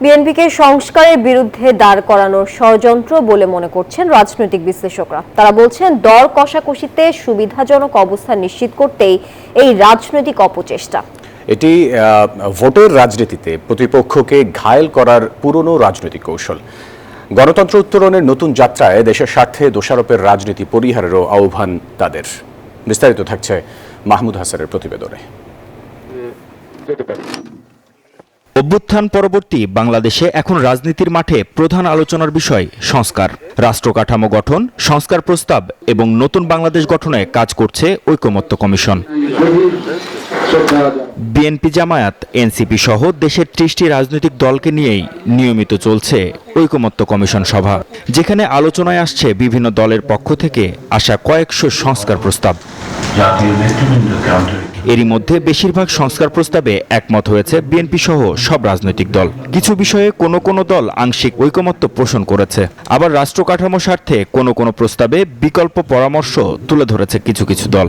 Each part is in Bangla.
বিএনপিকে সংস্কারের বিরুদ্ধে দাঁড় করানোর ষড়যন্ত্র বলে মনে করছেন রাজনৈতিক বিশ্লেষকরা। তারা বলছেন দর কষাকষিতে সুবিধাজনক অবস্থান নিশ্চিত করতেই এই রাজনৈতিক অপচেষ্টা। এটি ভোটের রাজনীতিতে প্রতিপক্ষকে ঘায়েল করার পুরনো রাজনৈতিক কৌশল। গণতন্ত্র উত্তরণের নতুন যাত্রায় দেশের স্বার্থে দোষারোপের রাজনীতি পরিহারেরও আহ্বান তাদের। বিস্তারিত থাকছে মাহমুদ হাসানের প্রতিবেদনে। অভ্যুত্থান পরবর্তী বাংলাদেশে এখন রাজনীতির মাঠে প্রধান আলোচনার বিষয় সংস্কার। রাষ্ট্র কাঠামো গঠন, সংস্কার প্রস্তাব এবং নতুন বাংলাদেশ গঠনে কাজ করছে ঐকমত্য কমিশন। বিএনপি, জামায়াত, এনসিপি সহ দেশের ৩০টি রাজনৈতিক দলকে নিয়েই নিয়মিত চলছে ঐকমত্য কমিশন সভা, যেখানে আলোচনায় আসছে বিভিন্ন দলের পক্ষ থেকে আসা কয়েকশো সংস্কার প্রস্তাব। এরই মধ্যে বেশিরভাগ সংস্কার প্রস্তাবে একমত হয়েছে বিএনপি সহ সব রাজনৈতিক দল। কিছু বিষয়ে কোনো দল আংশিক ঐকমত্য পোষণ করেছে, আবার রাষ্ট্র কাঠামো স্বার্থে কোনো প্রস্তাবে বিকল্প পরামর্শ তুলে ধরেছে কিছু দল।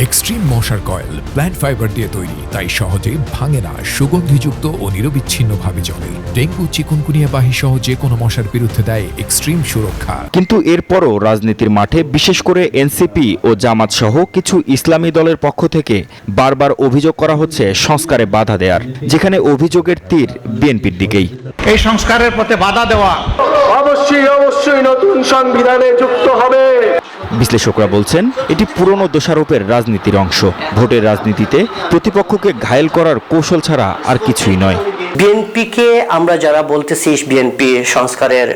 এক্সট্রিম মশার কয়েল প্ল্যান্ট ফাইবার দিয়ে তৈরি, তাই সহজে ভাঙে না, সুগন্ধিযুক্ত ও নিরবিচ্ছিন্নভাবে জ্বলে। ডেঙ্গু, চিকুনগুনিয়া বাহি সহ যে কোনো মশার বিরুদ্ধে দেয় এক্সট্রিম সুরক্ষা। কিন্তু এরপরও রাজনীতির মাঠে বিশেষ করে এনসিপি ও জামাত সহ কিছু ইসলামী দলের পক্ষ থেকে বারবার অভিযোগ করা হচ্ছে সংস্কারে বাধা দেওয়ার, যেখানে অভিযোগের তীর বিএনপির দিকেই। এই সংস্কারের পথে বাধা দেওয়া অবশ্যই নতুন সংবিধানে যুক্ত হবে। বিশ্লেষকরা বলছেন এটি পুরনো দোষারোপের রাজনীতির অংশ। ভোটের রাজনীতিতে প্রতিপক্ষকে ঘায়েল করার কৌশল ছাড়া আর কিছুই নয়। বিএনপিকে আমরা যারা বলতেছি বিএনপি সংস্কারের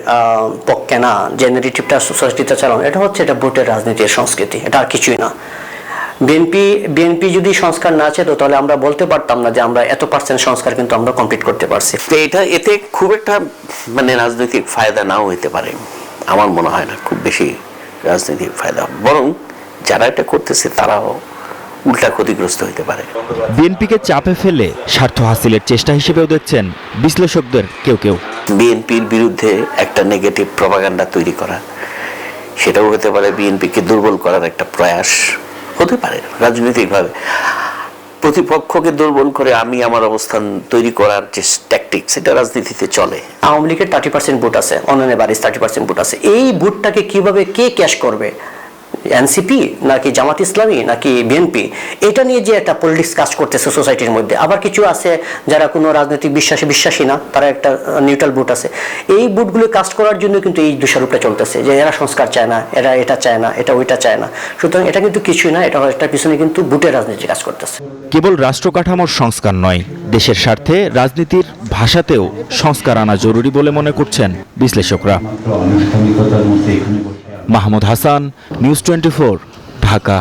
পক্ষে না, জেনারেটিভটা সোসাইটিতে চালানো, এটা ভোটের রাজনীতির সংস্কৃতি, এটা আর কিছুই না। বিএনপি যদি সংস্কার না চেত তাহলে আমরা বলতে পারতাম না যে আমরা এত % সংস্কার কিন্তু আমরা কমপ্লিট করতে পারছি। এতে খুব একটা রাজনৈতিক ফায়দা নাও হইতে পারে, আমার মনে হয় না খুব বেশি রাজনৈতিক ফায়দা, বরং যারা এটা করতেছে তারাও উল্টা ক্ষতিগ্রস্ত হতে পারে। বিএনপিকে চাপে ফেলে স্বার্থ হাসিলের চেষ্টা হিসেবেও দেখছেন বিশ্লেষকদের কেউ। বিএনপির বিরুদ্ধে একটা নেগেটিভ প্রপাগান্ডা তৈরি করা, সেটাও হতে পারে বিএনপিকে দুর্বল করার একটা প্রয়াস হতে পারে রাজনৈতিকভাবে। প্রতিপক্ষকে দুর্বল করে আমি আমার অবস্থান তৈরি করার যে ট্যাকটিক্স, এটা রাজনীতিতে চলে। আওয়ামী লীগের 30% ভোট আছে, অন্যান্য বাড়ির 30% ভোট আছে। এই ভোটটাকে কিভাবে কে ক্যাশ করবে, এনসিপি নাকি জামাত ইসলামী নাকি বিএনপি, এটা নিয়ে যে একটা পলিটিক্স কাজ করতেছে সোসাইটির মধ্যে। আবার কিছু আছে যারা কোনো রাজনৈতিক বিশ্বাসী না, তারা একটা নিউট্রাল ভোট আছে। এই ভোটগুলো কাজ করার জন্য কিন্তু এই দোষারোপটা চলতেছে যে এরা সংস্কার চায় না, এরা এটা চায় না, এটা ওইটা চায় না। সুতরাং এটা কিন্তু কিছুই না, এটার পিছনে কিন্তু ভোটের রাজনীতি কাজ করতেছে। কেবল রাষ্ট্র কাঠামোর সংস্কার নয়, দেশের স্বার্থে রাজনীতির ভাষাতেও সংস্কার আনা জরুরি বলে মনে করছেন বিশ্লেষকরা। মাহমুদ হাসান, নিউজ 24, ঢাকা।